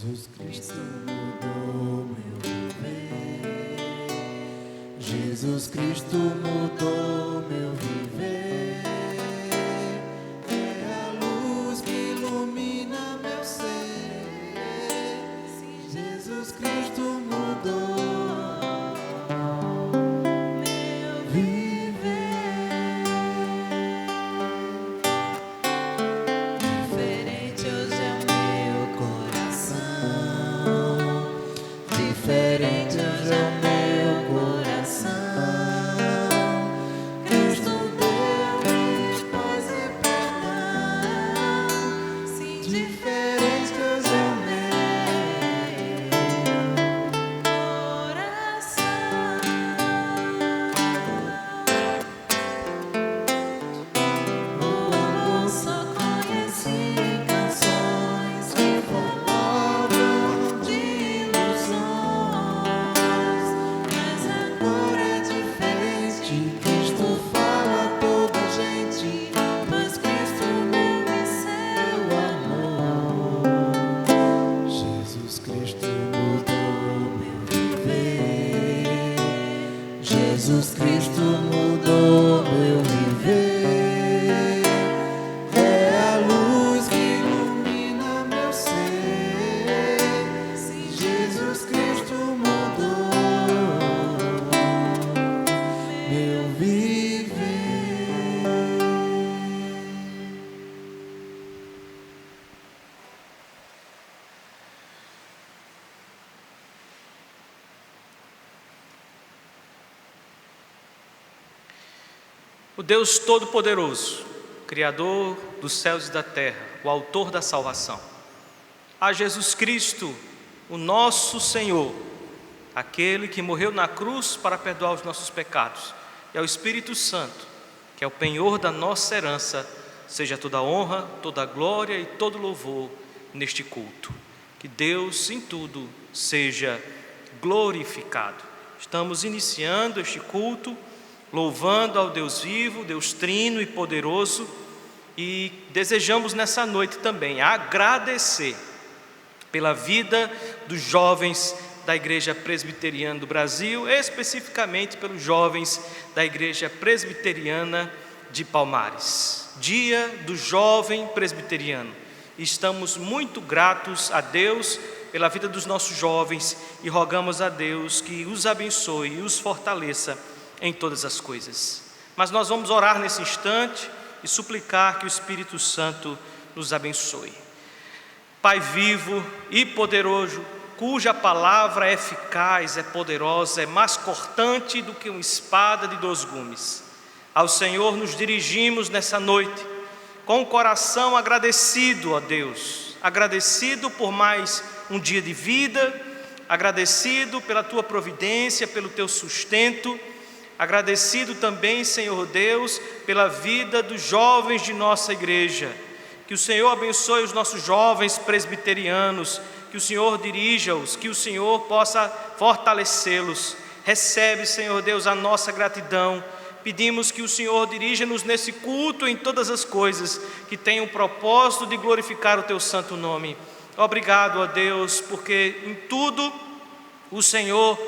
Jesus Cristo mudou meu viver. Jesus Cristo mudou meu viver. É a luz que ilumina meu ser. Sim, Jesus Cristo mudou meu viver. Diferente hoje é o meu coração. Diferente hoje é o meu coração. Cristo deu-me paz e perdão. Sim, diferente hoje é o meu coração. O amor só conheci canções que falavam de ilusões, mas agora é diferente. Cristo fala a toda gente, pois Cristo me seu amor. Jesus Cristo mudou meu viver. Jesus Cristo mudou meu viver. É a luz que ilumina meu ser. Sim, Jesus Cristo mudou meu viver. O Deus Todo-Poderoso, Criador dos céus e da terra, o Autor da salvação, a Jesus Cristo, o nosso Senhor, aquele que morreu na cruz para perdoar os nossos pecados, e ao Espírito Santo, que é o penhor da nossa herança, seja toda honra, toda glória e todo louvor neste culto. Que Deus em tudo seja glorificado. Estamos iniciando este culto louvando ao Deus vivo, Deus trino e poderoso, e desejamos nessa noite também agradecer pela vida dos jovens da Igreja Presbiteriana do Brasil, especificamente pelos jovens da Igreja Presbiteriana de Palmares, Dia do Jovem Presbiteriano. Estamos muito gratos a Deus pela vida dos nossos jovens e rogamos a Deus que os abençoe e os fortaleça em todas as coisas. Mas nós vamos orar nesse instante e suplicar que o Espírito Santo nos abençoe. Pai vivo e poderoso, cuja palavra é eficaz, é poderosa, é mais cortante do que uma espada de 2 gumes. Ao Senhor nos dirigimos nessa noite, com o coração agradecido a Deus, agradecido por mais um dia de vida, agradecido pela Tua providência, pelo Teu sustento, agradecido também, Senhor Deus, pela vida dos jovens de nossa igreja. Que o Senhor abençoe os nossos jovens presbiterianos, que o Senhor dirija-os, que o Senhor possa fortalecê-los. Recebe, Senhor Deus, a nossa gratidão. Pedimos que o Senhor dirija-nos nesse culto em todas as coisas, que tenham o propósito de glorificar o Teu santo nome. Obrigado, ó Deus, porque em tudo o Senhor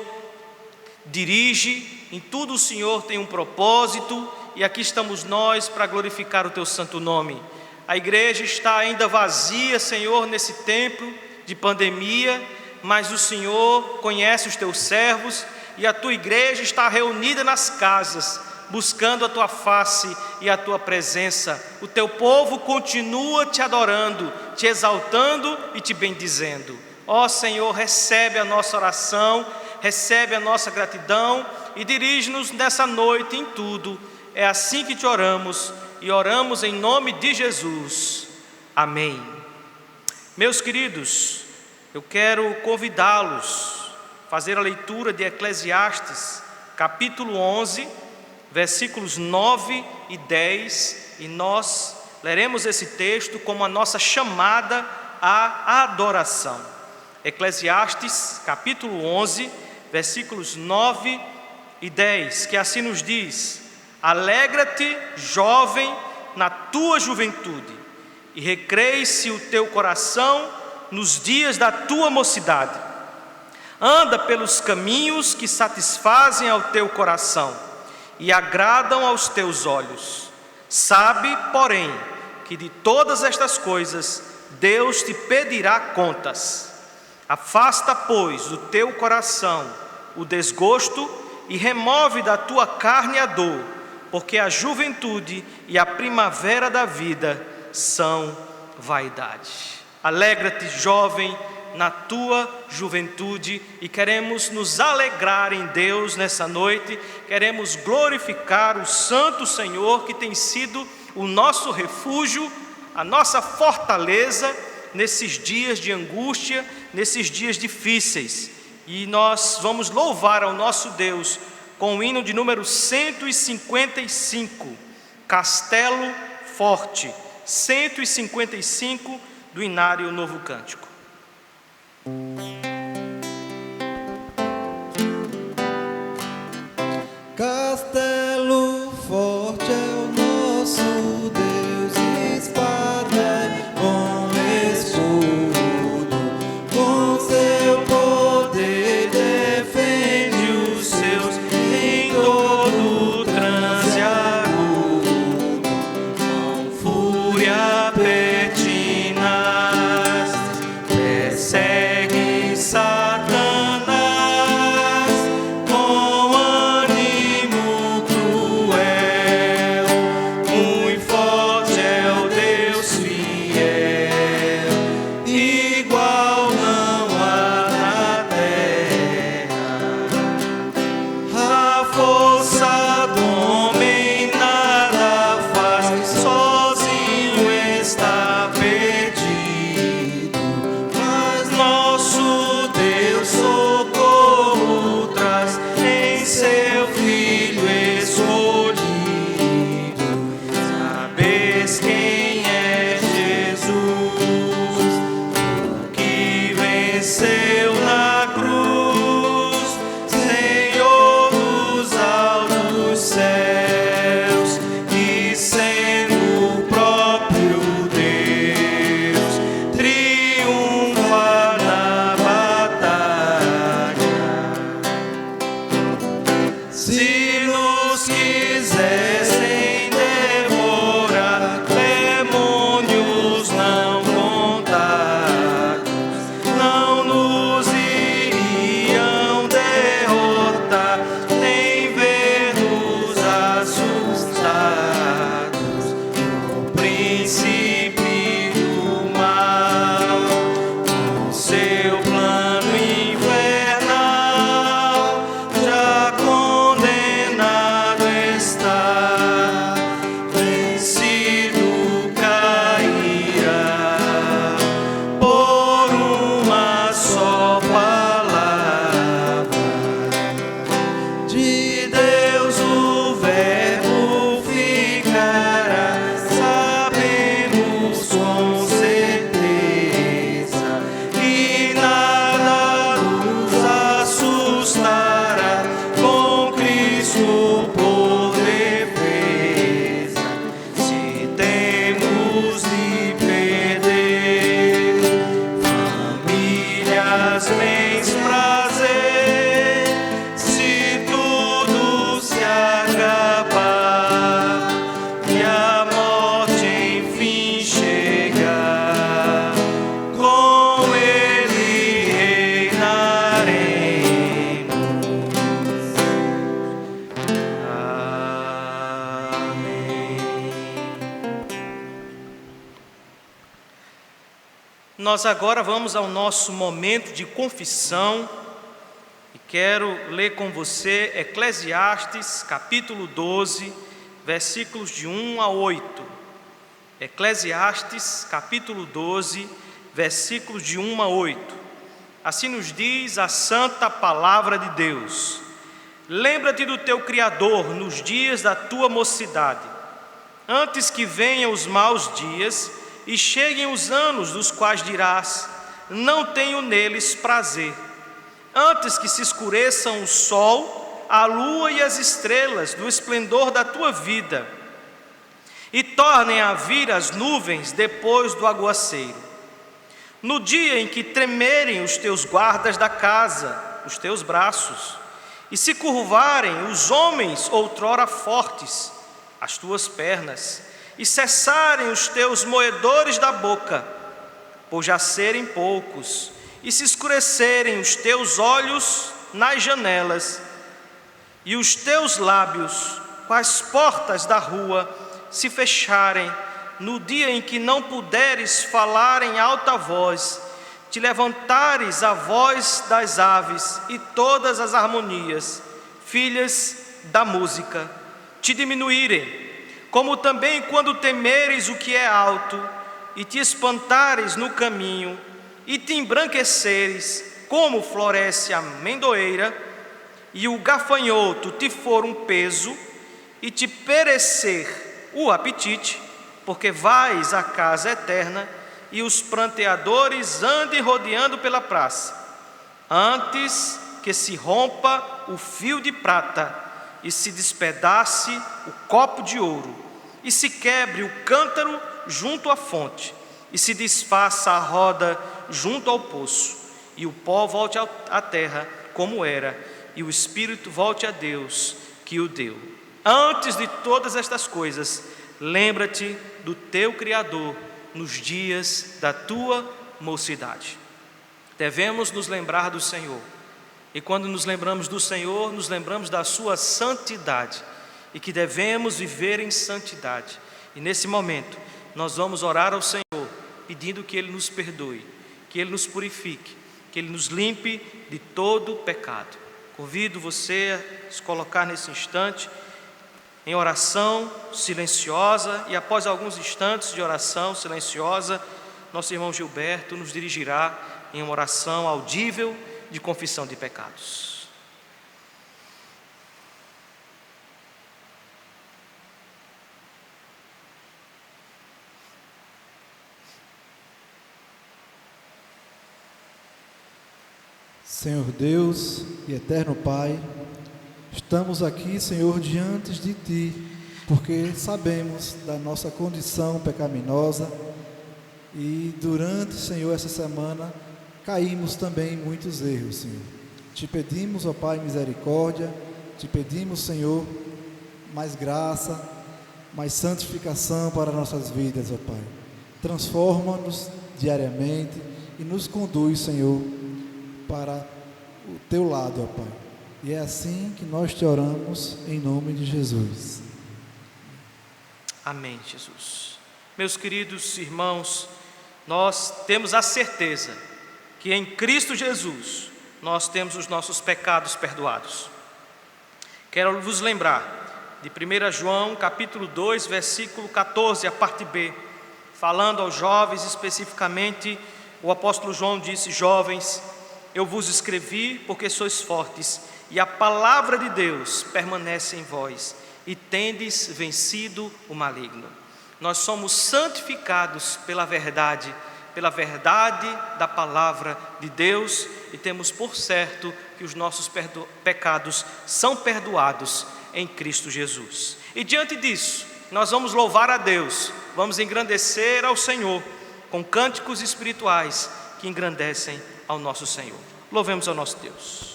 dirige, em tudo o Senhor tem um propósito, e aqui estamos nós para glorificar o Teu santo nome. A igreja está ainda vazia, Senhor, nesse tempo de pandemia, mas o Senhor conhece os Teus servos, e a Tua igreja está reunida nas casas, buscando a Tua face e a Tua presença. O Teu povo continua Te adorando, Te exaltando e Te bendizendo. Ó Senhor, recebe a nossa oração, recebe a nossa gratidão e dirige-nos nessa noite em tudo. É assim que Te oramos e oramos em nome de Jesus. Amém. Meus queridos, eu quero convidá-los a fazer a leitura de Eclesiastes, capítulo 11, versículos 9 e 10, e nós leremos esse texto como a nossa chamada à adoração. Eclesiastes, capítulo 11, versículos 9 e 10, que assim nos diz: alegra-te, jovem, na tua juventude, e recreie-se o teu coração nos dias da tua mocidade. Anda pelos caminhos que satisfazem ao teu coração e agradam aos teus olhos. Sabe, porém, que de todas estas coisas Deus te pedirá contas. Afasta, pois, do teu coração o desgosto e remove da tua carne a dor, porque a juventude e a primavera da vida são vaidade. Alegra-te, jovem, na tua juventude, e queremos nos alegrar em Deus nessa noite, queremos glorificar o Santo Senhor, que tem sido o nosso refúgio, a nossa fortaleza nesses dias de angústia, nesses dias difíceis. E nós vamos louvar ao nosso Deus com o hino de número 155, Castelo Forte, 155 do Inário Novo Cântico. Castelo forte é o nosso Deus, espada com escudo, com seu poder defende os seus em todo transe agudo, com fúria pertinaz, persegue Satanás. Nós agora vamos ao nosso momento de confissão e quero ler com você Eclesiastes capítulo 12, versículos de 1 a 8. Eclesiastes capítulo 12, versículos de 1 a 8. Assim nos diz a santa palavra de Deus: lembra-te do teu Criador nos dias da tua mocidade, antes que venham os maus dias e cheguem os anos dos quais dirás: não tenho neles prazer. Antes que se escureçam o sol, a lua e as estrelas do esplendor da tua vida, e tornem a vir as nuvens depois do aguaceiro. No dia em que tremerem os teus guardas da casa, os teus braços, e se curvarem os homens outrora fortes, as tuas pernas, e cessarem os teus moedores da boca, por já serem poucos, e se escurecerem os teus olhos nas janelas, e os teus lábios, com as portas da rua, se fecharem, no dia em que não puderes falar em alta voz, te levantares a voz das aves e todas as harmonias, filhas da música, te diminuírem, como também quando temeres o que é alto, e te espantares no caminho, e te embranqueceres, como floresce a amendoeira, e o gafanhoto te for um peso, e te perecer o apetite, porque vais à casa eterna, e os pranteadores andem rodeando pela praça, antes que se rompa o fio de prata, e se despedace o copo de ouro, e se quebre o cântaro junto à fonte, e se desfaça a roda junto ao poço, e o pó volte à terra como era, e o espírito volte a Deus que o deu. Antes de todas estas coisas, lembra-te do teu Criador nos dias da tua mocidade. Devemos nos lembrar do Senhor, e quando nos lembramos do Senhor, nos lembramos da sua santidade, e que devemos viver em santidade. E nesse momento, nós vamos orar ao Senhor, pedindo que Ele nos perdoe, que Ele nos purifique, que Ele nos limpe de todo pecado. Convido você a se colocar nesse instante em oração silenciosa, e após alguns instantes de oração silenciosa, nosso irmão Gilberto nos dirigirá em uma oração audível de confissão de pecados. Senhor Deus e eterno Pai, estamos aqui, Senhor, diante de Ti, porque sabemos da nossa condição pecaminosa e durante, Senhor, essa semana caímos também em muitos erros, Senhor. Te pedimos, ó Pai, misericórdia, te pedimos, Senhor, mais graça, mais santificação para nossas vidas, ó Pai. Transforma-nos diariamente e nos conduz, Senhor, para o Teu lado, ó Pai. E é assim que nós te oramos, em nome de Jesus. Amém, Jesus. Meus queridos irmãos, nós temos a certeza que em Cristo Jesus nós temos os nossos pecados perdoados. Quero vos lembrar de 1 João capítulo 2, versículo 14, a parte B, falando aos jovens especificamente, o apóstolo João disse: jovens, eu vos escrevi porque sois fortes, e a palavra de Deus permanece em vós, e tendes vencido o maligno. Nós somos santificados pela verdade da palavra de Deus, e temos por certo que os nossos pecados são perdoados em Cristo Jesus. E diante disso, nós vamos louvar a Deus, vamos engrandecer ao Senhor com cânticos espirituais que engrandecem ao nosso Senhor. Louvemos ao nosso Deus.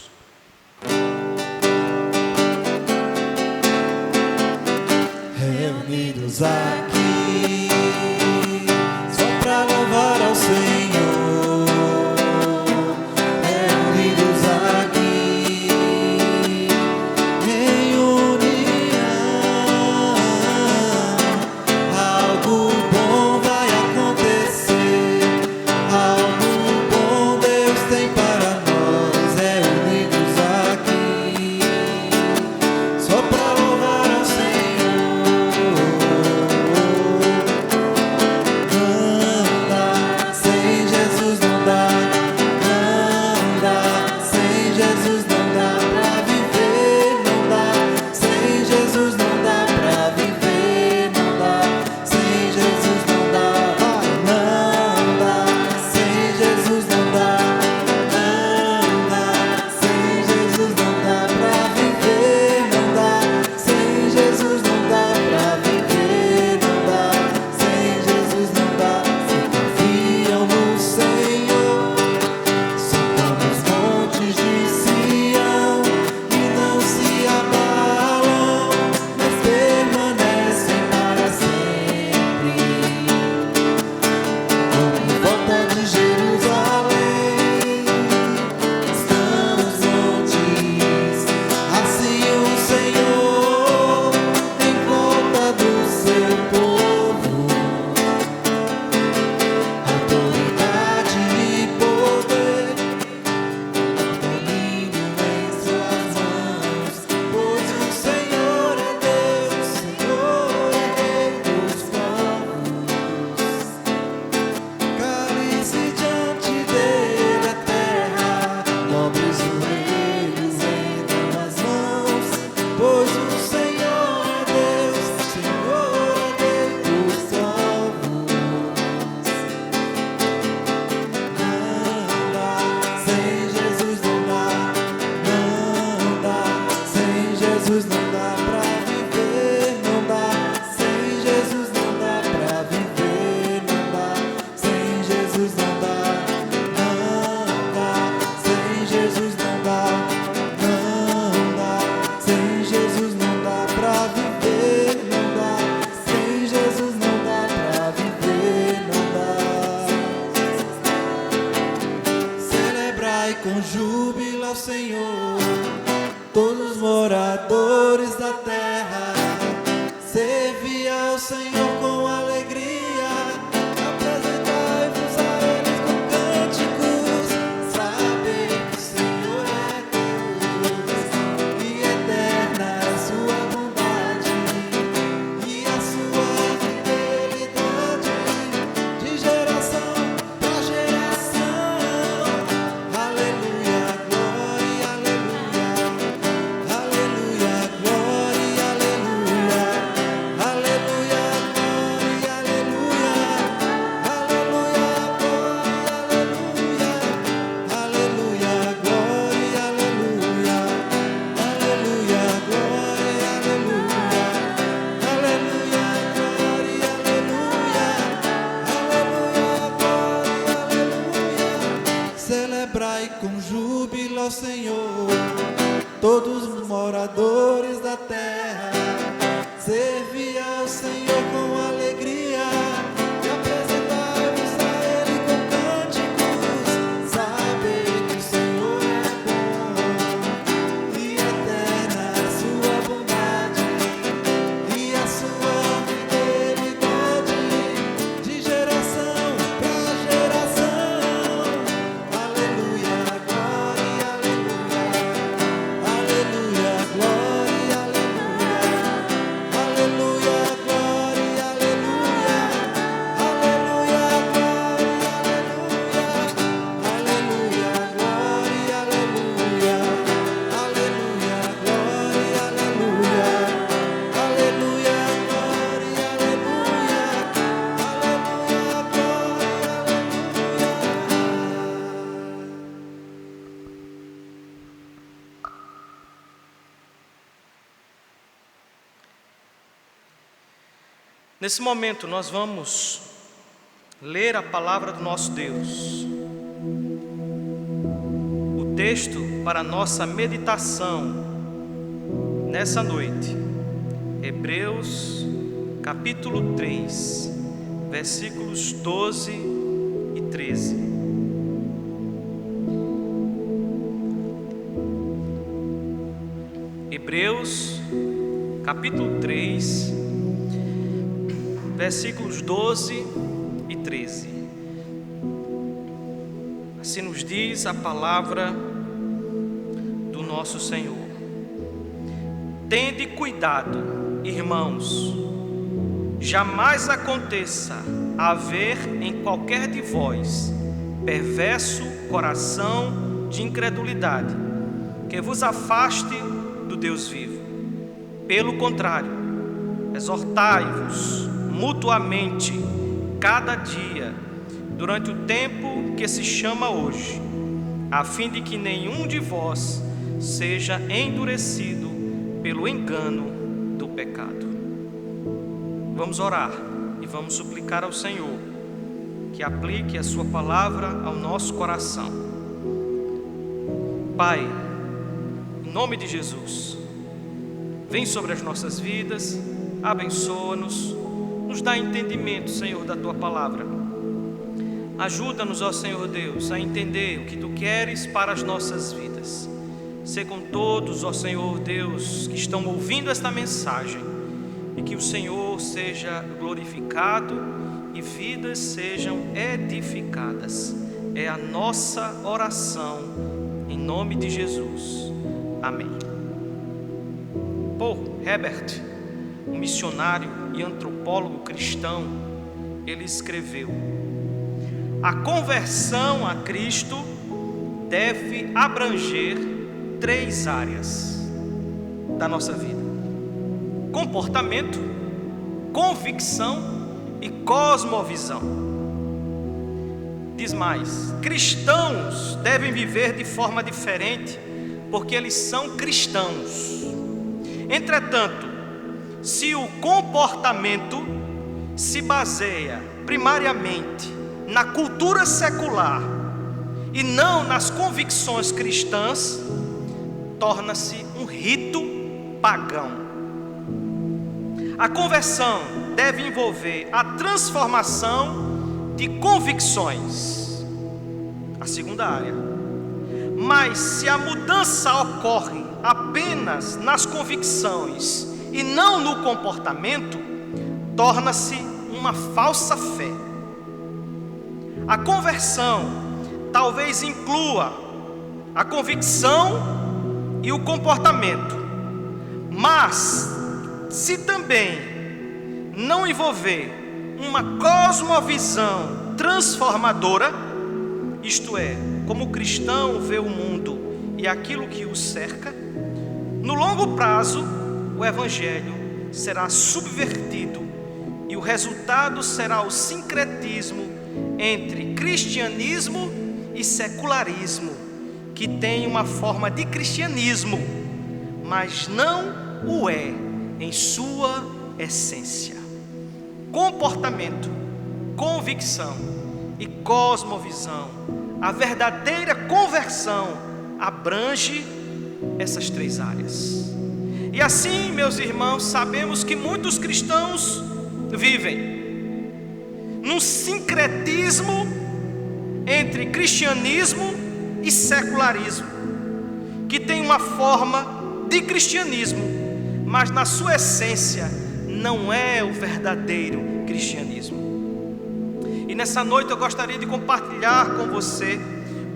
Reunidos aqui, só para louvar ao Senhor. Reunidos aqui, em união, algo bom vai acontecer, algo bom Deus tem para nós. Reunidos aqui, só para louvar ao Senhor. Jesus não dá, não dá. Sem Jesus não dá, não dá. Sem Jesus não dá pra viver, não dá. Sem Jesus não dá pra viver, não dá. Celebrai com júbilo ao Senhor, todos os moradores da terra. Servi ao Senhor com alegria, apresentai-vos a Ele com cânticos. Sabei que o Senhor é Deus, e eterna é a sua bondade, e a sua fidelidade, de geração para geração. Aleluia, glória, aleluia. Aleluia, glória, aleluia. Aleluia, glória, aleluia. Aleluia, glória, aleluia. Aleluia, glória, aleluia. Aleluia, glória, aleluia. Aleluia, glória, aleluia. Aleluia, glória, aleluia. Celebrai com júbilo ao Senhor, todos os moradores da terra. Servi ao Senhor com alegria, e apresentai-vos a Ele com cânticos. Sabei que o Senhor é bom, e eterna é a sua bondade, e a sua fidelidade, de geração para geração. Aleluia, glória, aleluia. Aleluia, glória, aleluia. Aleluia, glória, aleluia. Aleluia, glória, aleluia. Aleluia, glória, aleluia. Aleluia, glória, aleluia. Aleluia, glória, aleluia. Aleluia, glória, aleluia. Nesse momento nós vamos ler a palavra do nosso Deus. O texto para nossa meditação nessa noite, Hebreus capítulo 3, versículos 12 e 13. Hebreus capítulo 3, versículos 12 e 13. Assim nos diz a palavra do nosso Senhor: tende cuidado, irmãos, jamais aconteça haver em qualquer de vós perverso coração de incredulidade, que vos afaste do Deus vivo. Pelo contrário, exortai-vos mutuamente cada dia, durante o tempo que se chama hoje, a fim de que nenhum de vós seja endurecido pelo engano do pecado. Vamos orar e vamos suplicar ao Senhor que aplique a sua palavra ao nosso coração. Pai, em nome de Jesus, vem sobre as nossas vidas, abençoa-nos, nos dá entendimento, Senhor, da Tua palavra. Ajuda-nos, ó Senhor Deus, a entender o que Tu queres para as nossas vidas. Sê com todos, ó Senhor Deus, que estão ouvindo esta mensagem, e que o Senhor seja glorificado e vidas sejam edificadas. É a nossa oração, em nome de Jesus. Amém. Paul Herbert, um missionário e antropólogo cristão, ele escreveu: a conversão a Cristo deve abranger 3 áreas da nossa vida: comportamento, convicção e cosmovisão. Diz mais: cristãos devem viver de forma diferente, porque eles são cristãos. Entretanto, se o comportamento se baseia primariamente na cultura secular e não nas convicções cristãs, torna-se um rito pagão. A conversão deve envolver a transformação de convicções, a segunda área. Mas se a mudança ocorre apenas nas convicções e não no comportamento, torna-se uma falsa fé. A conversão talvez inclua a convicção e o comportamento, mas se também não envolver uma cosmovisão transformadora, isto é, como o cristão vê o mundo e aquilo que o cerca, no longo prazo o evangelho será subvertido e o resultado será o sincretismo entre cristianismo e secularismo, que tem uma forma de cristianismo, mas não o é em sua essência. Comportamento, convicção e cosmovisão, a verdadeira conversão abrange essas três áreas. E assim, meus irmãos, sabemos que muitos cristãos vivem num sincretismo entre cristianismo e secularismo, que tem uma forma de cristianismo, mas na sua essência não é o verdadeiro cristianismo. E nessa noite eu gostaria de compartilhar com você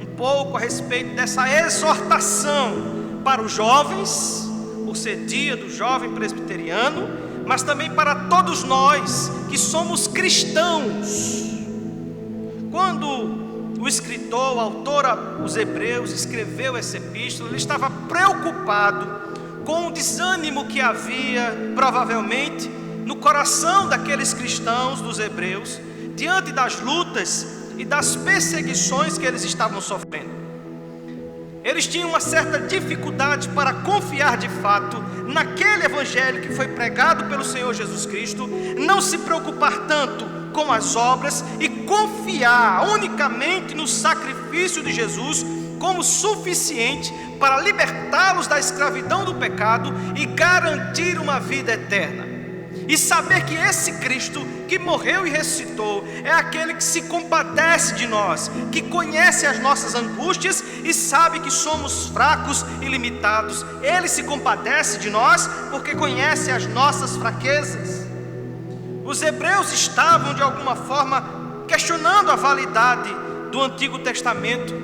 um pouco a respeito dessa exortação para os jovens, por ser dia do jovem presbiteriano, mas também para todos nós que somos cristãos. Quando o escritor, o autor aos Hebreus escreveu essa epístola, ele estava preocupado com o desânimo que havia, provavelmente, no coração daqueles cristãos dos Hebreus, diante das lutas e das perseguições que eles estavam sofrendo. Eles tinham uma certa dificuldade para confiar de fato naquele evangelho que foi pregado pelo Senhor Jesus Cristo, não se preocupar tanto com as obras e confiar unicamente no sacrifício de Jesus como suficiente para libertá-los da escravidão do pecado e garantir uma vida eterna. E saber que esse Cristo que morreu e ressuscitou é aquele que se compadece de nós, que conhece as nossas angústias e sabe que somos fracos e limitados. Ele se compadece de nós porque conhece as nossas fraquezas. Os hebreus estavam de alguma forma questionando a validade do Antigo Testamento,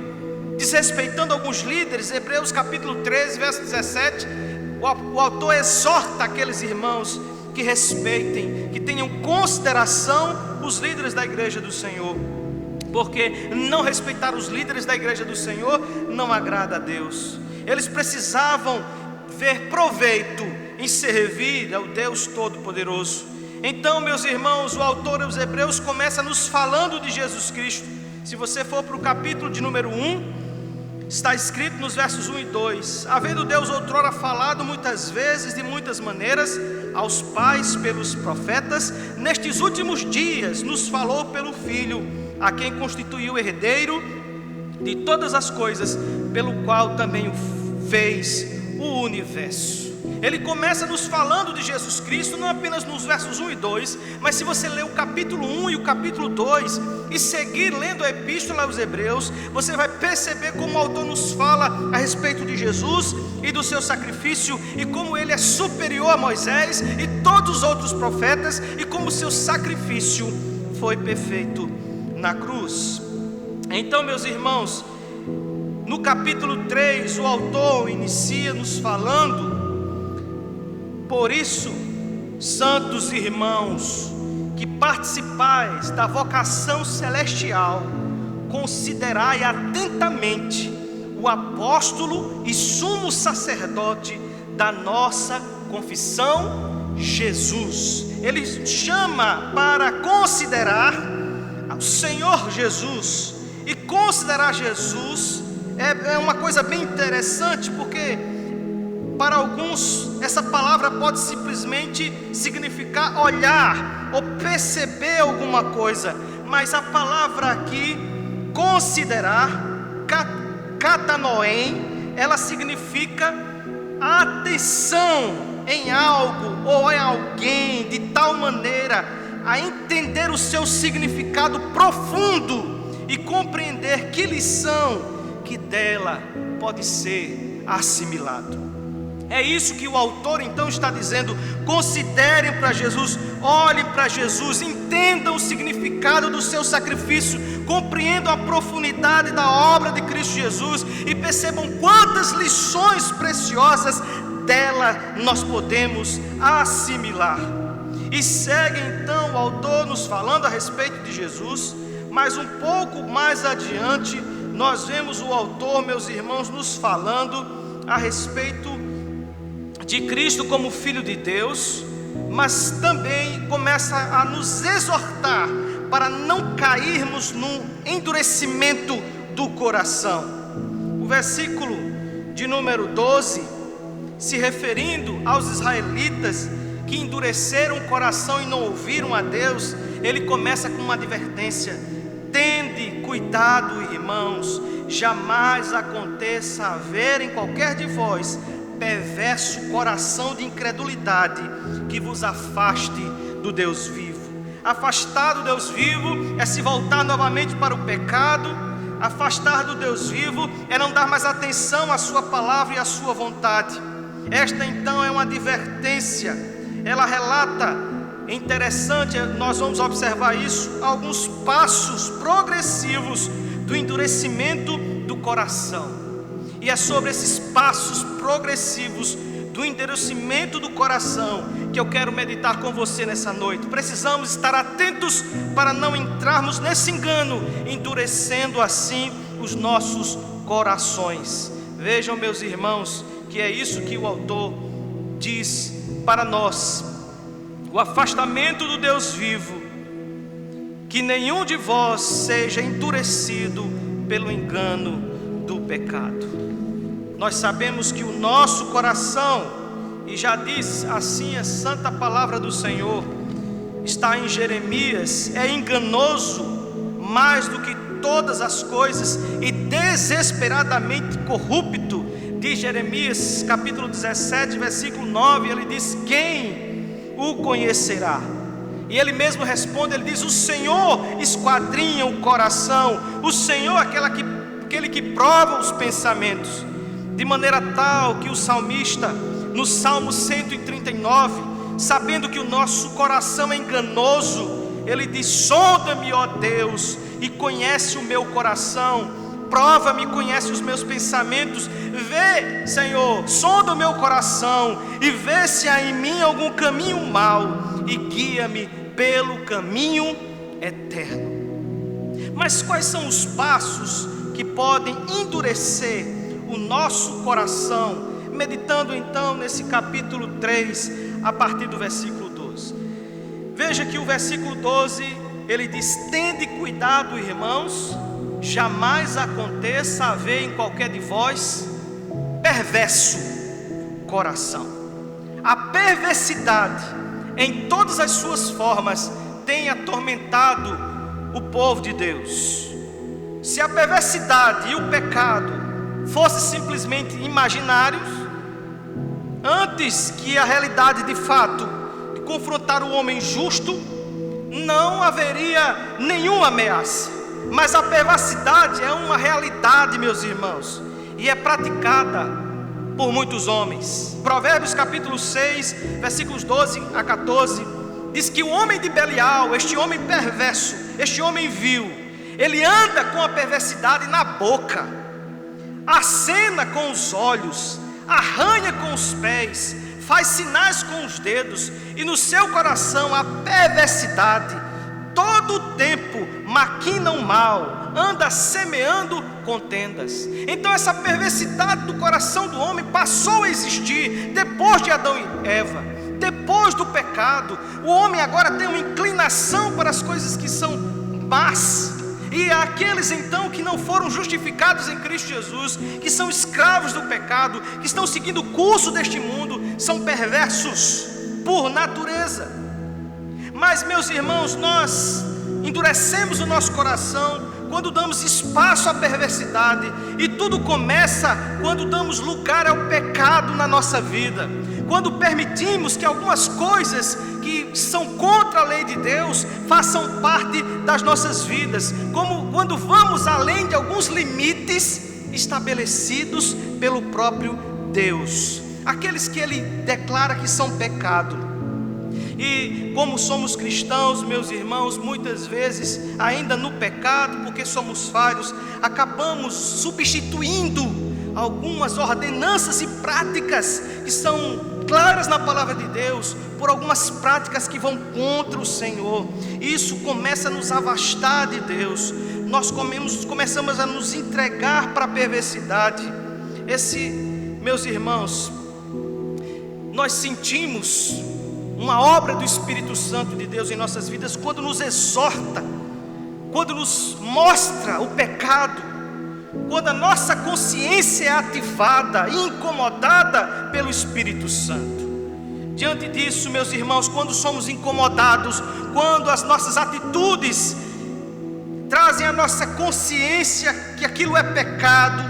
desrespeitando alguns líderes. Hebreus capítulo 13, verso 17, o autor exorta aqueles irmãos que respeitem, que tenham consideração os líderes da igreja do Senhor, porque não respeitar os líderes da igreja do Senhor não agrada a Deus. Eles precisavam ver proveito em servir ao Deus Todo-Poderoso. Então, meus irmãos, o autor aos Hebreus começa nos falando de Jesus Cristo. Se você for para o capítulo de número 1, está escrito nos versos 1 e 2: havendo Deus outrora falado muitas vezes, de muitas maneiras, aos pais pelos profetas, nestes últimos dias nos falou pelo Filho, a quem constituiu herdeiro de todas as coisas, pelo qual também fez o universo. Ele começa nos falando de Jesus Cristo, não apenas nos versos 1 e 2, mas se você ler o capítulo 1 e o capítulo 2 e seguir lendo a epístola aos Hebreus, você vai perceber como o autor nos fala a respeito de Jesus e do seu sacrifício, e como ele é superior a Moisés e todos os outros profetas, e como o seu sacrifício foi perfeito na cruz. Então, meus irmãos, no capítulo 3 o autor inicia nos falando: por isso, santos irmãos, que participais da vocação celestial, considerai atentamente o apóstolo e sumo sacerdote da nossa confissão, Jesus. Ele chama para considerar o Senhor Jesus. E considerar Jesus é uma coisa bem interessante, porque para alguns essa palavra pode simplesmente significar olhar ou perceber alguma coisa, mas a palavra aqui, considerar, katanoen, ela significa atenção em algo ou em alguém, de tal maneira a entender o seu significado profundo e compreender que lição que dela pode ser assimilado. É isso que o autor então está dizendo: considerem para Jesus, olhem para Jesus, entendam o significado do seu sacrifício, compreendam a profundidade da obra de Cristo Jesus e percebam quantas lições preciosas dela nós podemos assimilar. E segue então o autor nos falando a respeito de Jesus, mas um pouco mais adiante nós vemos o autor, meus irmãos, nos falando a respeito de Cristo como Filho de Deus, mas também começa a nos exortar para não cairmos num endurecimento do coração. O versículo de número 12, se referindo aos israelitas que endureceram o coração e não ouviram a Deus, ele começa com uma advertência: tende cuidado, irmãos, jamais aconteça haver em qualquer de vós perverso coração de incredulidade que vos afaste do Deus vivo. Afastar do Deus vivo é se voltar novamente para o pecado. Afastar do Deus vivo é não dar mais atenção à sua palavra e à sua vontade. Esta então é uma advertência. Ela relata, é interessante, nós vamos observar isso, alguns passos progressivos do endurecimento do coração. E é sobre esses passos progressivos do endurecimento do coração que eu quero meditar com você nessa noite. Precisamos estar atentos para não entrarmos nesse engano, endurecendo assim os nossos corações. Vejam, meus irmãos, que é isso que o autor diz para nós: o afastamento do Deus vivo, que nenhum de vós seja endurecido pelo engano do pecado. Nós sabemos que o nosso coração, e já diz assim a santa palavra do Senhor, está em Jeremias, é enganoso mais do que todas as coisas e desesperadamente corrupto. Diz Jeremias capítulo 17, versículo 9, ele diz: quem o conhecerá? E ele mesmo responde, ele diz: o Senhor esquadrinha o coração, o Senhor é aquele que prova os pensamentos. De maneira tal que o salmista, no Salmo 139, sabendo que o nosso coração é enganoso, ele diz: sonda-me, ó Deus, e conhece o meu coração, prova-me, conhece os meus pensamentos, vê, Senhor, sonda o meu coração, e vê se há em mim algum caminho mau, e guia-me pelo caminho eterno. Mas quais são os passos que podem endurecer o nosso coração? Meditando então nesse capítulo 3, a partir do versículo 12. Veja que o versículo 12, ele diz: tende cuidado, irmãos, jamais aconteça haver em qualquer de vós perverso coração. A perversidade, em todas as suas formas, tem atormentado o povo de Deus. Se a perversidade e o pecado fossem simplesmente imaginários, antes que a realidade de fato de confrontar o homem justo, não haveria nenhuma ameaça. Mas a perversidade é uma realidade, meus irmãos, e é praticada por muitos homens. Provérbios capítulo 6, versículos 12 a 14, diz que o homem de Belial, este homem perverso, este homem vil, ele anda com a perversidade na boca, acena com os olhos, arranha com os pés, faz sinais com os dedos, e no seu coração a perversidade. Todo o tempo maquina o mal, anda semeando contendas. Então essa perversidade do coração do homem passou a existir depois de Adão e Eva. Depois do pecado, o homem agora tem uma inclinação para as coisas que são más. E aqueles então que não foram justificados em Cristo Jesus, que são escravos do pecado, que estão seguindo o curso deste mundo, são perversos por natureza. Mas, meus irmãos, nós endurecemos o nosso coração quando damos espaço à perversidade, e tudo começa quando damos lugar ao pecado na nossa vida, quando permitimos que algumas coisas que são contra a lei de Deus façam parte das nossas vidas, como quando vamos além de alguns limites estabelecidos pelo próprio Deus, aqueles que Ele declara que são pecado. E como somos cristãos, meus irmãos, muitas vezes ainda no pecado, porque somos falhos, acabamos substituindo algumas ordenanças e práticas que são claras na palavra de Deus por algumas práticas que vão contra o Senhor. Isso começa a nos afastar de Deus. Nós começamos a nos entregar para a perversidade. Meus irmãos, nós sentimos uma obra do Espírito Santo de Deus em nossas vidas quando nos exorta, quando nos mostra o pecado, quando a nossa consciência é ativada e incomodada pelo Espírito Santo. Diante disso, meus irmãos, quando somos incomodados, quando as nossas atitudes trazem à nossa consciência que aquilo é pecado,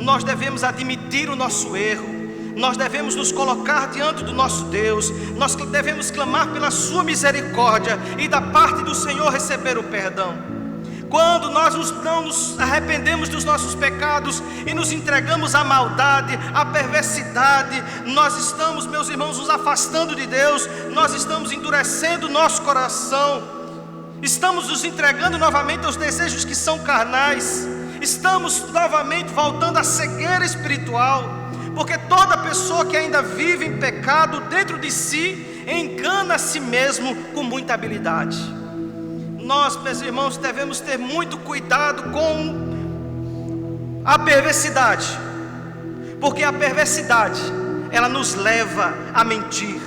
nós devemos admitir o nosso erro, nós devemos nos colocar diante do nosso Deus, nós devemos clamar pela sua misericórdia e da parte do Senhor receber o perdão. Quando nós não nos arrependemos dos nossos pecados e nos entregamos à maldade, à perversidade, nós estamos, meus irmãos, nos afastando de Deus, nós estamos endurecendo o nosso coração, estamos nos entregando novamente aos desejos que são carnais, estamos novamente voltando à cegueira espiritual, porque toda pessoa que ainda vive em pecado dentro de si, engana a si mesmo com muita habilidade. Nós, meus irmãos, devemos ter muito cuidado com a perversidade, porque a perversidade, ela nos leva a mentir,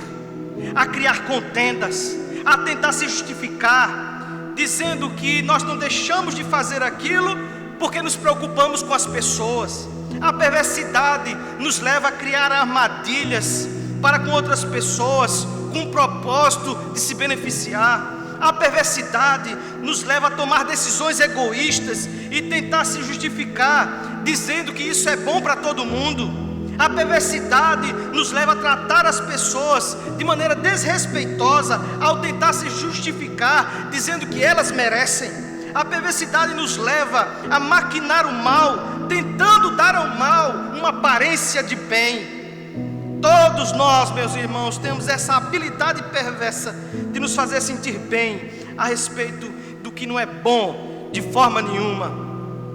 a criar contendas, a tentar se justificar, dizendo que nós não deixamos de fazer aquilo porque nos preocupamos com as pessoas. A perversidade nos leva a criar armadilhas para com outras pessoas, com o propósito de se beneficiar. A perversidade nos leva a tomar decisões egoístas e tentar se justificar, dizendo que isso é bom para todo mundo. A perversidade nos leva a tratar as pessoas de maneira desrespeitosa, ao tentar se justificar, dizendo que elas merecem. A perversidade nos leva a maquinar o mal, tentando dar ao mal uma aparência de bem. Todos nós, meus irmãos, temos essa habilidade perversa de nos fazer sentir bem a respeito do que não é bom de forma nenhuma.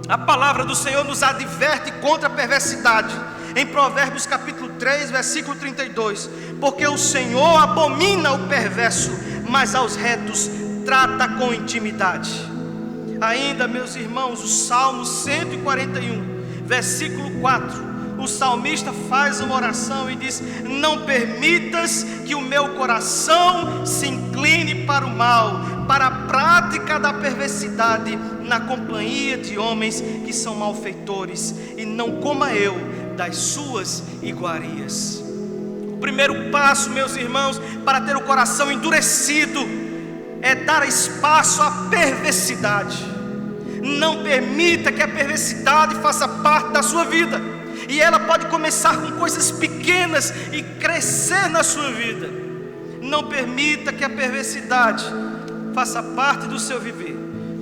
A palavra do Senhor nos adverte contra a perversidade em Provérbios capítulo 3, versículo 32. Porque o Senhor abomina o perverso, mas aos retos trata com intimidade. Ainda, meus irmãos, o Salmo 141, versículo 4, o salmista faz uma oração e diz: não permitas que o meu coração se incline para o mal, para a prática da perversidade, na companhia de homens que são malfeitores, e não coma eu das suas iguarias. O primeiro passo, meus irmãos, para ter o coração endurecido é dar espaço à perversidade. Não permita que a perversidade faça parte da sua vida. E ela pode começar com coisas pequenas e crescer na sua vida. Não permita que a perversidade faça parte do seu viver,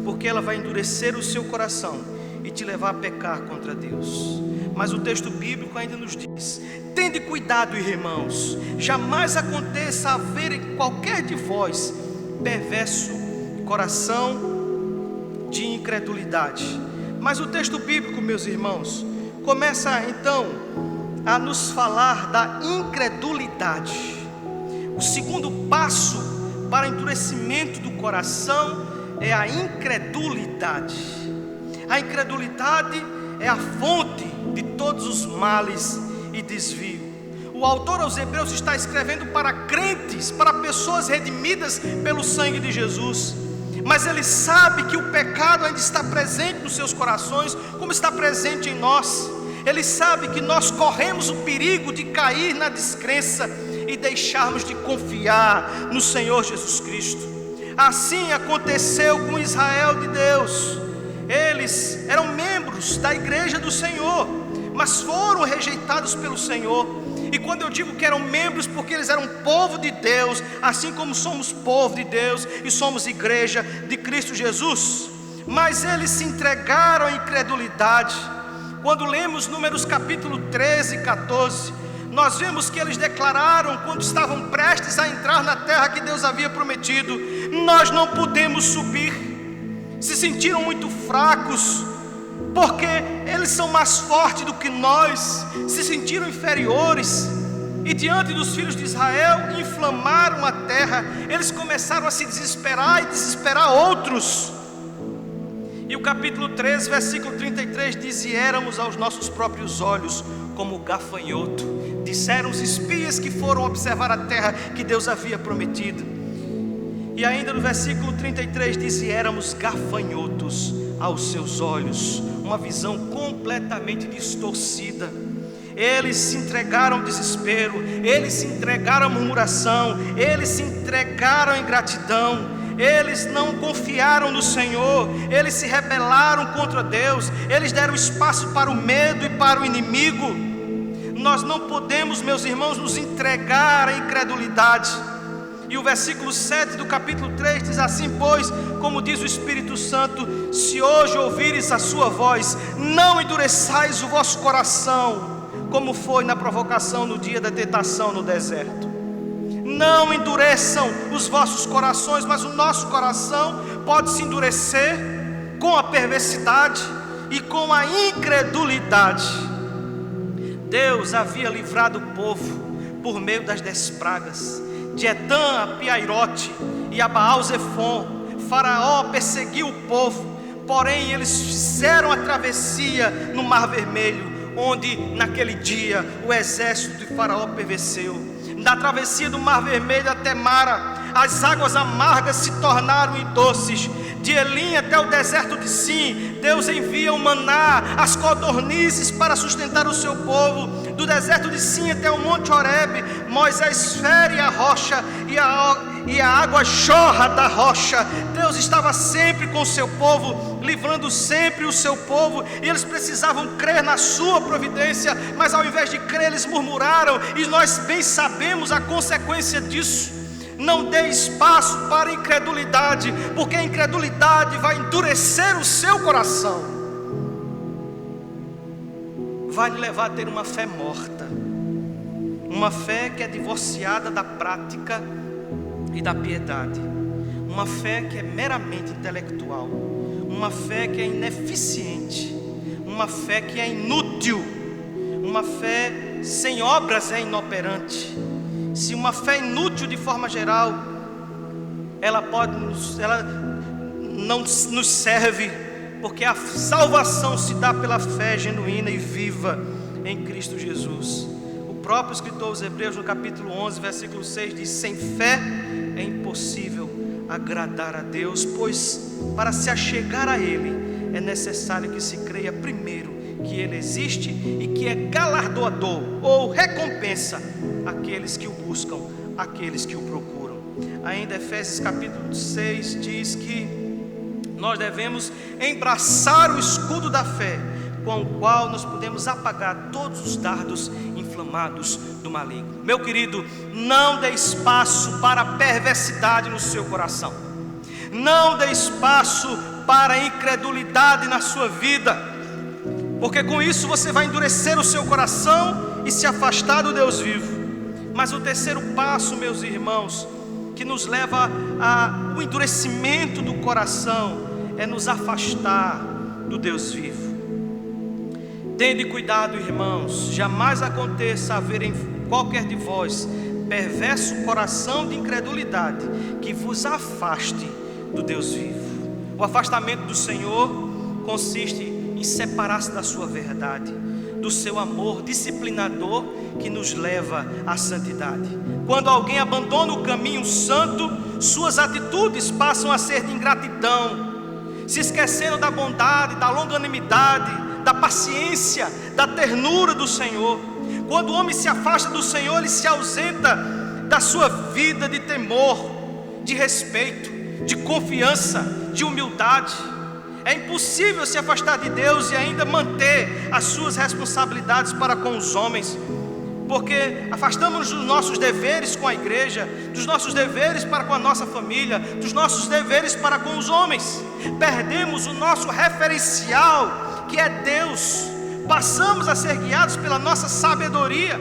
porque ela vai endurecer o seu coração e te levar a pecar contra Deus. Mas o texto bíblico ainda nos diz: tende cuidado, irmãos, jamais aconteça haver em qualquer de vós perverso coração de incredulidade. Mas o texto bíblico, meus irmãos, começa então a nos falar da incredulidade. O segundo passo para o endurecimento do coração é a incredulidade. A incredulidade é a fonte de todos os males e desvio. O autor aos Hebreus está escrevendo para crentes, para pessoas redimidas pelo sangue de Jesus, mas ele sabe que o pecado ainda está presente nos seus corações, como está presente em nós. Ele sabe que nós corremos o perigo de cair na descrença e deixarmos de confiar no Senhor Jesus Cristo. Assim aconteceu com Israel de Deus. Eles eram membros da igreja do Senhor, mas foram rejeitados pelo Senhor. E quando eu digo que eram membros, porque eles eram povo de Deus, assim como somos povo de Deus e somos igreja de Cristo Jesus. Mas eles se entregaram à incredulidade. Quando lemos Números capítulo 13 e 14, nós vemos que eles declararam, quando estavam prestes a entrar na terra que Deus havia prometido: nós não podemos subir. Se sentiram muito fracos, porque eles são mais fortes do que nós. Se sentiram inferiores, e diante dos filhos de Israel inflamaram a terra. Eles começaram a se desesperar e desesperar outros. E o capítulo 13, versículo 33 diz: e éramos aos nossos próprios olhos como gafanhoto, disseram os espias que foram observar a terra que Deus havia prometido. E ainda no versículo 33 diz: e éramos gafanhotos aos seus olhos. Uma visão completamente distorcida. Eles se entregaram ao desespero, eles se entregaram à murmuração, eles se entregaram à ingratidão, eles não confiaram no Senhor, eles se rebelaram contra Deus, eles deram espaço para o medo e para o inimigo. Nós não podemos, meus irmãos, nos entregar à incredulidade. E o versículo 7 do capítulo 3 diz assim: pois, como diz o Espírito Santo, se hoje ouvires a sua voz, não endureçais o vosso coração, como foi na provocação no dia da tentação no deserto. Não endureçam os vossos corações, mas o nosso coração pode se endurecer com a perversidade e com a incredulidade. Deus havia livrado o povo por meio das 10 pragas, de Etã a Piairote e a Baal-Zefon. Faraó perseguiu o povo, porém eles fizeram a travessia no Mar Vermelho, onde naquele dia o exército de Faraó pereceu. Da travessia do Mar Vermelho até Mara, as águas amargas se tornaram em doces. De Elim até o deserto de Sim, Deus envia o maná, as codornizes para sustentar o seu povo. Do deserto de Sim até o monte Horebe, Moisés fere a rocha e a água jorra da rocha. Deus estava sempre com o seu povo, livrando sempre o seu povo, e eles precisavam crer na sua providência, mas ao invés de crer, eles murmuraram, e nós bem sabemos a consequência disso. Não dê espaço para a incredulidade, porque a incredulidade vai endurecer o seu coração, vai lhe levar a ter uma fé morta, uma fé que é divorciada da prática e da piedade, uma fé que é meramente intelectual, uma fé que é ineficiente, uma fé que é inútil, uma fé sem obras é inoperante. Se uma fé inútil de forma geral, ela não nos serve, porque a salvação se dá pela fé genuína e viva em Cristo Jesus. O próprio escritor aos Hebreus, no capítulo 11, versículo 6, diz: sem fé é impossível agradar a Deus, pois para se achegar a Ele é necessário que se creia primeiro que Ele existe e que é galardoador ou recompensa aqueles que o buscam, aqueles que o procuram. Ainda Efésios capítulo 6 diz que nós devemos embraçar o escudo da fé, com o qual nós podemos apagar todos os dardos inflamados do maligno. Meu querido, não dê espaço para a perversidade no seu coração, não dê espaço para a incredulidade na sua vida, porque com isso você vai endurecer o seu coração e se afastar do Deus vivo. Mas o terceiro passo, meus irmãos, que nos leva ao endurecimento do coração, é nos afastar do Deus vivo. Tende cuidado, irmãos, jamais aconteça haver em qualquer de vós perverso coração de incredulidade que vos afaste do Deus vivo. O afastamento do Senhor consiste em separar-se da sua verdade, do seu amor disciplinador que nos leva à santidade. Quando alguém abandona o caminho santo, suas atitudes passam a ser de ingratidão, se esquecendo da bondade, da longanimidade, da paciência, da ternura do Senhor. Quando o homem se afasta do Senhor, ele se ausenta da sua vida de temor, de respeito, de confiança, de humildade. É impossível se afastar de Deus e ainda manter as suas responsabilidades para com os homens, porque afastamos dos nossos deveres com a igreja, dos nossos deveres para com a nossa família, dos nossos deveres para com os homens. Perdemos o nosso referencial, que é Deus. Passamos a ser guiados pela nossa sabedoria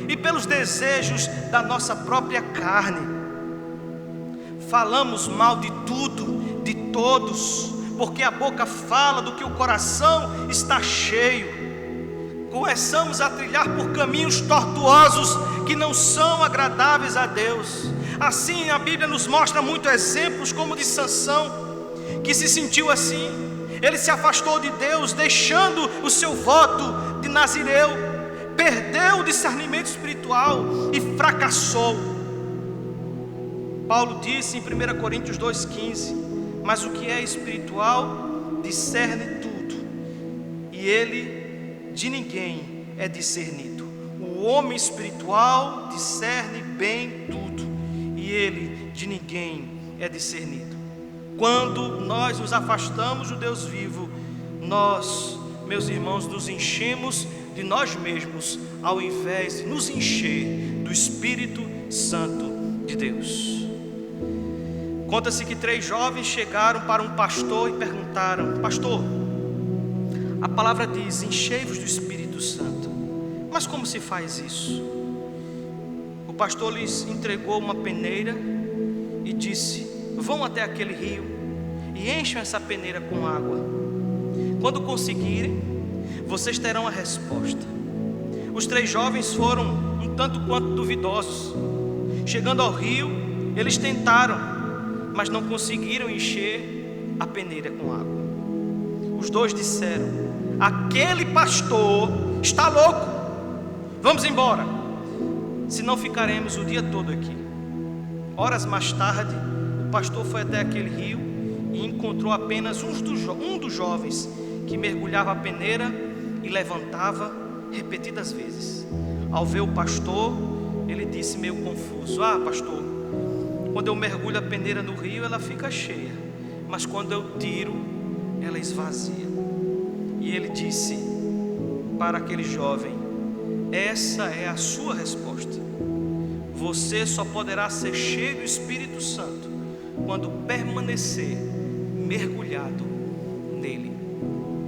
e pelos desejos da nossa própria carne. Falamos mal de tudo, de todos, porque a boca fala do que o coração está cheio. Começamos a trilhar por caminhos tortuosos que não são agradáveis a Deus. Assim, a Bíblia nos mostra muitos exemplos, como de Sansão, que se sentiu assim. Ele se afastou de Deus, deixando o seu voto de nazireu, perdeu o discernimento espiritual e fracassou. Paulo disse em 1 Coríntios 2,15: mas o que é espiritual discerne tudo, e ele de ninguém é discernido. O homem espiritual discerne bem tudo, e ele de ninguém é discernido. Quando nós nos afastamos do Deus vivo, nós, meus irmãos, nos enchemos de nós mesmos, ao invés de nos encher do Espírito Santo de Deus. Conta-se que 3 jovens chegaram para um pastor e perguntaram: pastor, a palavra diz, enchei-vos do Espírito Santo, mas como se faz isso? O pastor lhes entregou uma peneira e disse: vão até aquele rio e encham essa peneira com água. Quando conseguirem, vocês terão a resposta. Os 3 jovens foram um tanto quanto duvidosos. Chegando ao rio, eles tentaram, mas não conseguiram encher a peneira com água. Os 2 disseram: aquele pastor está louco, vamos embora, senão ficaremos o dia todo aqui. Horas mais tarde, o pastor foi até aquele rio e encontrou apenas um dos jovens que mergulhava a peneira e levantava repetidas vezes. Ao ver o pastor, ele disse meio confuso: pastor, quando eu mergulho a peneira no rio, ela fica cheia, mas quando eu tiro, ela esvazia. E ele disse para aquele jovem: essa é a sua resposta. Você só poderá ser cheio do Espírito Santo quando permanecer mergulhado nele.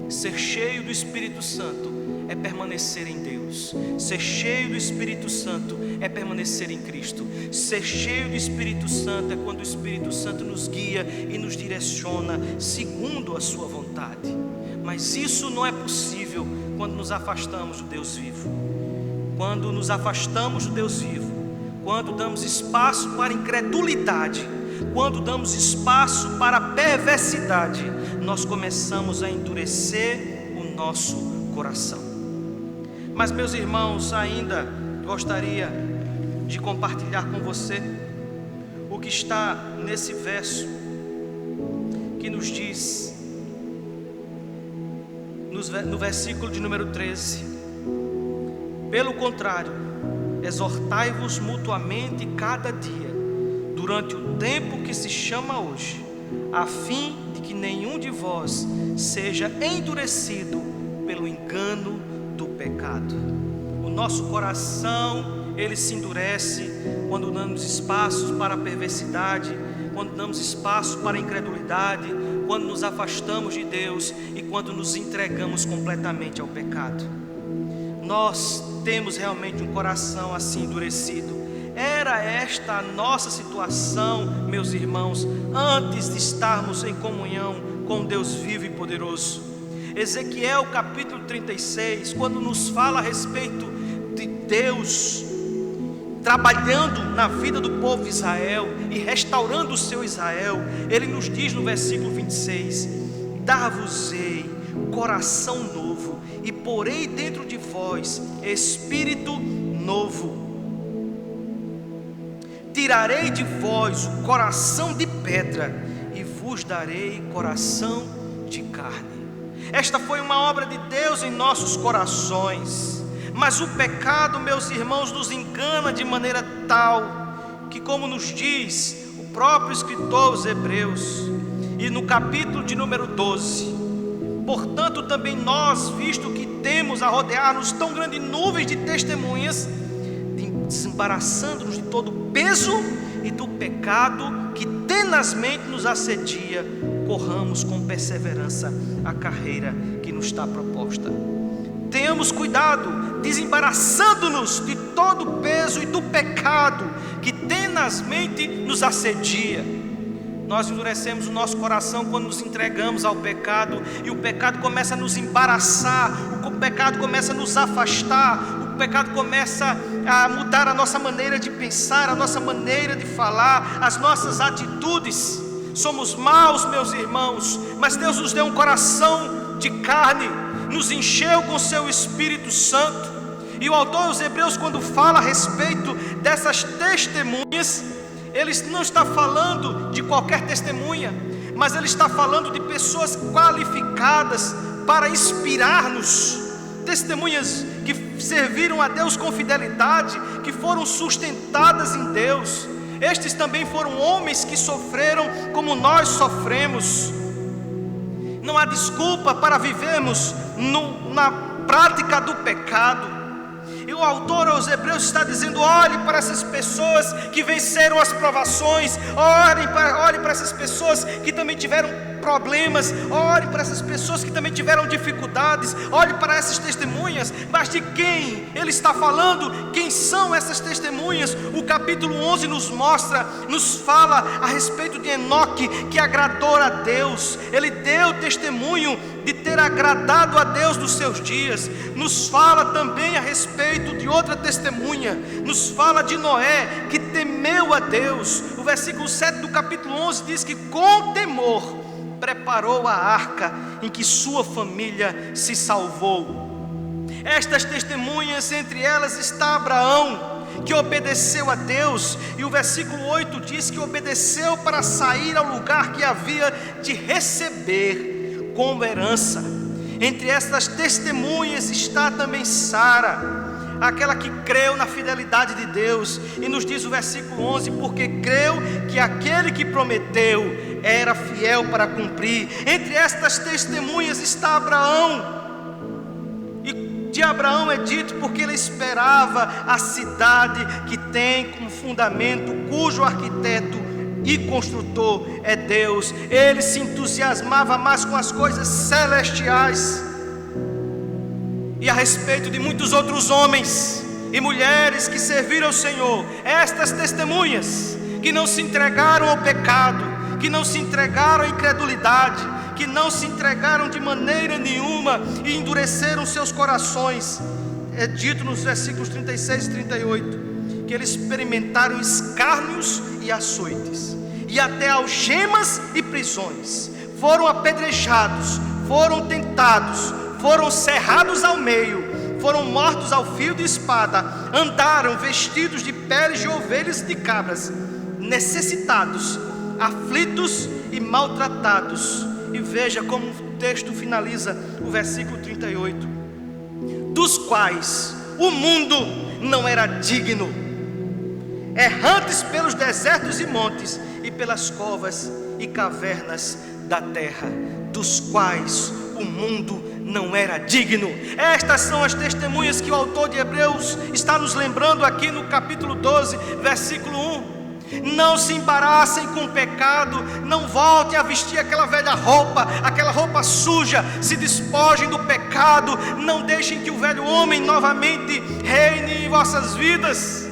Ser cheio do Espírito Santo é permanecer em Deus. Ser cheio do Espírito Santo é permanecer em Cristo. Ser cheio do Espírito Santo é quando o Espírito Santo nos guia e nos direciona segundo a sua vontade. Mas isso não é possível quando nos afastamos do Deus vivo. Quando nos afastamos do Deus vivo, quando damos espaço para a incredulidade, quando damos espaço para a perversidade, nós começamos a endurecer o nosso coração. Mas, meus irmãos, ainda gostaria de compartilhar com você o que está nesse verso que nos diz, no versículo de número 13: pelo contrário, exortai-vos mutuamente cada dia, durante o tempo que se chama hoje, a fim de que nenhum de vós seja endurecido pelo engano do pecado. O nosso coração, ele se endurece quando damos espaços para a perversidade, quando damos espaço para a incredulidade, quando nos afastamos de Deus e quando nos entregamos completamente ao pecado. Nós temos realmente um coração assim endurecido. Era esta a nossa situação, meus irmãos, antes de estarmos em comunhão com Deus vivo e poderoso. Ezequiel capítulo 36, quando nos fala a respeito de Deus trabalhando na vida do povo de Israel e restaurando o seu Israel, ele nos diz no versículo 26: dar-vos-ei coração novo e porei dentro de vós espírito novo. Tirarei de vós o coração de pedra e vos darei coração de carne. Esta foi uma obra de Deus em nossos corações, mas o pecado, meus irmãos, nos engana de maneira tal que, como nos diz o próprio escritor aos Hebreus, e no capítulo de número 12: portanto também nós, visto que temos a rodear-nos tão grandes nuvens de testemunhas, desembaraçando-nos de todo o peso e do pecado que tenazmente nos assedia, corramos com perseverança a carreira que nos está proposta. Tenhamos cuidado, desembaraçando-nos de todo o peso e do pecado que tenazmente nos assedia. Nós endurecemos o nosso coração quando nos entregamos ao pecado, e o pecado começa a nos embaraçar, o pecado começa a nos afastar, o pecado começa a mudar a nossa maneira de pensar, a nossa maneira de falar, as nossas atitudes. Somos maus, meus irmãos, mas Deus nos deu um coração de carne, nos encheu com seu Espírito Santo. E o autor aos Hebreus, quando fala a respeito dessas testemunhas, ele não está falando de qualquer testemunha, mas ele está falando de pessoas qualificadas para inspirar-nos, testemunhas que serviram a Deus com fidelidade, que foram sustentadas em Deus. Estes também foram homens que sofreram como nós sofremos. Não há desculpa para vivermos na prática do pecado. E o autor aos Hebreus está dizendo: olhe para essas pessoas que venceram as provações, olhe para essas pessoas que também tiveram problemas, olhe para essas pessoas que também tiveram dificuldades, olhe para essas testemunhas. Mas de quem ele está falando? Quem são essas testemunhas? O capítulo 11 nos fala a respeito de Enoque, que agradou a Deus. Ele deu testemunho de ter agradado a Deus nos seus dias. Nos fala também a respeito de outra testemunha, nos fala de Noé, que temeu a Deus. O versículo 7 do capítulo 11 diz que com temor preparou a arca em que sua família se salvou. Estas testemunhas, entre elas está Abraão, que obedeceu a Deus, e o versículo 8 diz que obedeceu para sair ao lugar que havia de receber como herança. Entre estas testemunhas está também Sara, aquela que creu na fidelidade de Deus, e nos diz o versículo 11: porque creu que aquele que prometeu era fiel para cumprir. Entre estas testemunhas está Abraão, e de Abraão é dito porque ele esperava a cidade que tem como fundamento, cujo arquiteto e construtor é Deus. Ele se entusiasmava mais com as coisas celestiais. E a respeito de muitos outros homens e mulheres que serviram ao Senhor, estas testemunhas que não se entregaram ao pecado, que não se entregaram à incredulidade, que não se entregaram de maneira nenhuma e endureceram seus corações, é dito nos versículos 36 e 38, que eles experimentaram escárnios e açoites, e até algemas e prisões, foram apedrejados, foram tentados, foram cerrados ao meio, foram mortos ao fio de espada, andaram vestidos de peles de ovelhas e de cabras, necessitados, aflitos e maltratados. E veja como o texto finaliza o versículo 38: dos quais o mundo não era digno, errantes pelos desertos e montes, e pelas covas e cavernas da terra, dos quais o mundo não era digno. Estas são as testemunhas que o autor de Hebreus está nos lembrando aqui no capítulo 12, versículo 1. Não se embaraçem com o pecado, não voltem a vestir aquela velha roupa, aquela roupa suja, se despojem do pecado, não deixem que o velho homem novamente reine em vossas vidas.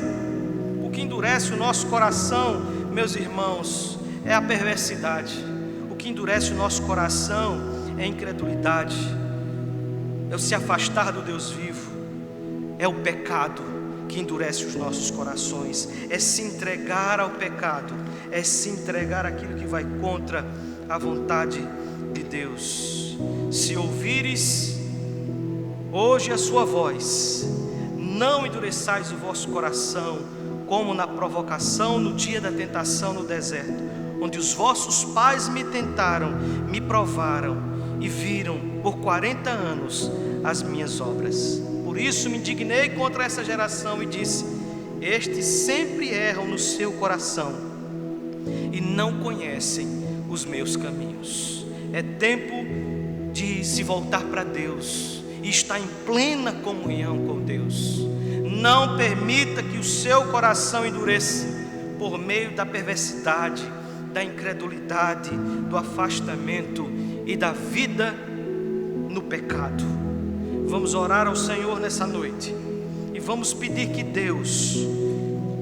O que endurece o nosso coração, meus irmãos, é a perversidade. O que endurece o nosso coração é a incredulidade, é o se afastar do Deus vivo, é o pecado que endurece os nossos corações, é se entregar ao pecado, é se entregar àquilo que vai contra a vontade de Deus. Se ouvires hoje a sua voz, não endureçais o vosso coração, como na provocação no dia da tentação no deserto, onde os vossos pais me tentaram, me provaram e viram por 40 anos as minhas obras. Por isso me indignei contra essa geração e disse: estes sempre erram no seu coração, e não conhecem os meus caminhos. É tempo de se voltar para Deus e estar em plena comunhão com Deus. Não permita que o seu coração endureça por meio da perversidade, da incredulidade, do afastamento e da vida no pecado. Vamos orar ao Senhor nessa noite e vamos pedir que Deus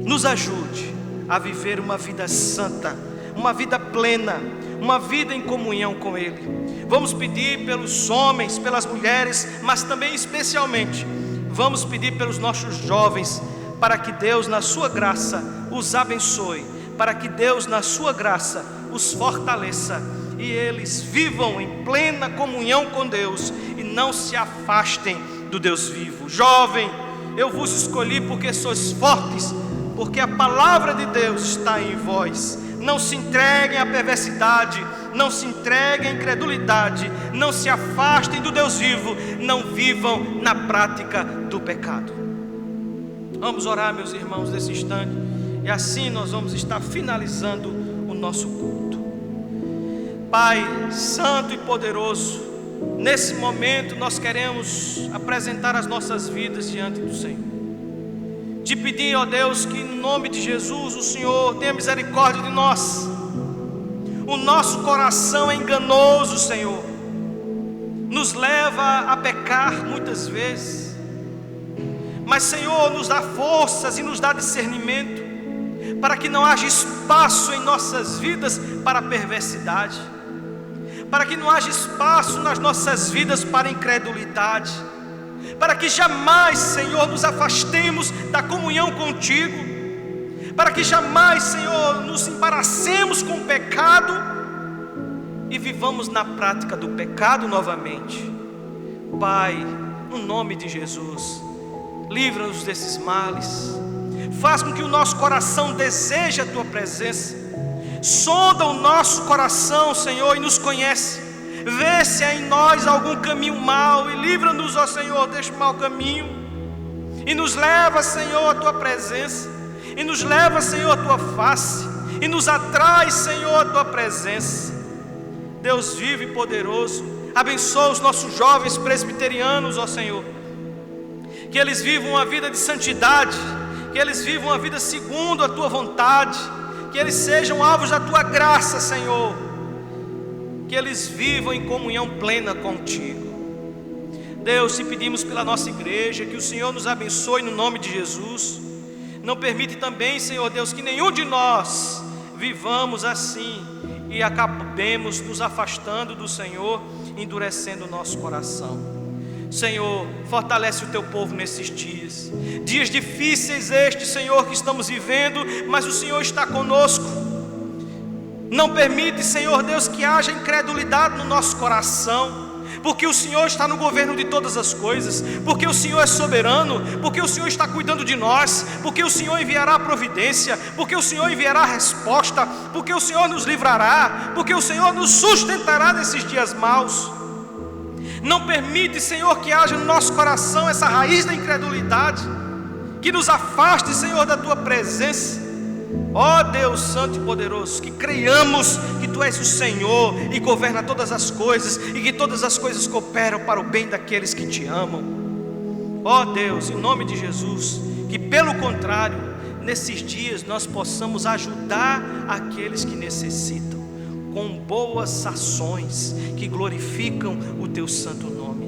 nos ajude a viver uma vida santa, uma vida plena, uma vida em comunhão com Ele. Vamos pedir pelos homens, pelas mulheres, mas também especialmente vamos pedir pelos nossos jovens, para que Deus na sua graça os abençoe, para que Deus na sua graça os fortaleça e eles vivam em plena comunhão com Deus e não se afastem do Deus vivo. Jovem, eu vos escolhi porque sois fortes, porque a palavra de Deus está em vós. Não se entreguem à perversidade, não se entreguem à incredulidade, não se afastem do Deus vivo, não vivam na prática do pecado. Vamos orar, meus irmãos, nesse instante, e assim nós vamos estar finalizando o nosso culto. Pai santo e poderoso, nesse momento nós queremos apresentar as nossas vidas diante do Senhor. Te pedir, ó Deus, que em nome de Jesus o Senhor tenha misericórdia de nós. O nosso coração é enganoso, Senhor, nos leva a pecar muitas vezes, mas Senhor, nos dá forças e nos dá discernimento, para que não haja espaço em nossas vidas para a perversidade, para que não haja espaço nas nossas vidas para a incredulidade, para que jamais, Senhor, nos afastemos da comunhão contigo, para que jamais, Senhor, nos embaracemos com o pecado e vivamos na prática do pecado novamente. Pai, no nome de Jesus, livra-nos desses males, faz com que o nosso coração deseje a Tua presença, sonda o nosso coração, Senhor, e nos conhece. Vê se há em nós algum caminho mau e livra-nos, ó Senhor, deste mau caminho. E nos leva, Senhor, à Tua presença. E nos leva, Senhor, à Tua face. E nos atrai, Senhor, à Tua presença. Deus vivo e poderoso, abençoa os nossos jovens presbiterianos, ó Senhor. Que eles vivam uma vida de santidade, que eles vivam uma vida segundo a Tua vontade, que eles sejam alvos da Tua graça, Senhor. Que eles vivam em comunhão plena contigo. Deus, te pedimos pela nossa igreja, que o Senhor nos abençoe no nome de Jesus. Não permite também, Senhor Deus, que nenhum de nós vivamos assim e acabemos nos afastando do Senhor, endurecendo o nosso coração. Senhor, fortalece o Teu povo nesses dias difíceis estes, Senhor, que estamos vivendo, mas o Senhor está conosco. Não permite, Senhor Deus, que haja incredulidade no nosso coração, porque o Senhor está no governo de todas as coisas, porque o Senhor é soberano, porque o Senhor está cuidando de nós, porque o Senhor enviará a providência, porque o Senhor enviará a resposta, porque o Senhor nos livrará, porque o Senhor nos sustentará nesses dias maus. Não permite, Senhor, que haja no nosso coração essa raiz da incredulidade, que nos afaste, Senhor, da Tua presença. Ó Deus santo e poderoso, que creiamos que Tu és o Senhor e governa todas as coisas, e que todas as coisas cooperam para o bem daqueles que Te amam. Ó Deus, em nome de Jesus, que pelo contrário, nesses dias nós possamos ajudar aqueles que necessitam, com boas ações que glorificam o Teu santo nome.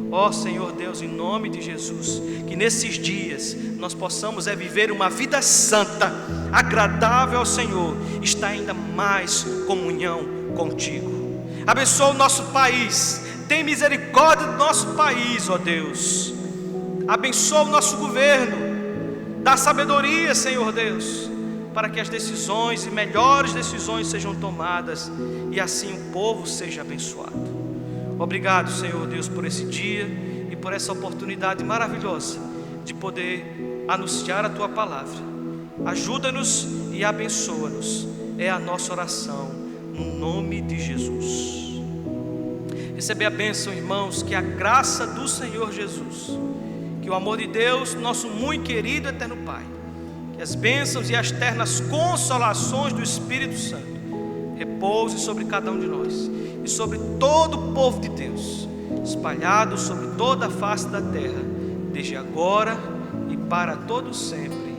Ó Senhor Deus, em nome de Jesus, que nesses dias nós possamos viver uma vida santa, agradável ao Senhor, estar ainda mais comunhão contigo. Abençoa o nosso país, tem misericórdia do nosso país, ó Deus. Abençoa o nosso governo, dá sabedoria, Senhor Deus, para que as decisões e melhores decisões sejam tomadas e assim o povo seja abençoado. Obrigado, Senhor Deus, por esse dia e por essa oportunidade maravilhosa de poder anunciar a Tua palavra. Ajuda-nos e abençoa-nos, é a nossa oração, no nome de Jesus. Receber a bênção, irmãos, que a graça do Senhor Jesus, que o amor de Deus, nosso muito querido eterno Pai, Que as bênçãos e as ternas consolações do Espírito Santo repouse sobre cada um de nós e sobre todo o povo de Deus, espalhado sobre toda a face da terra, desde agora e para todo sempre.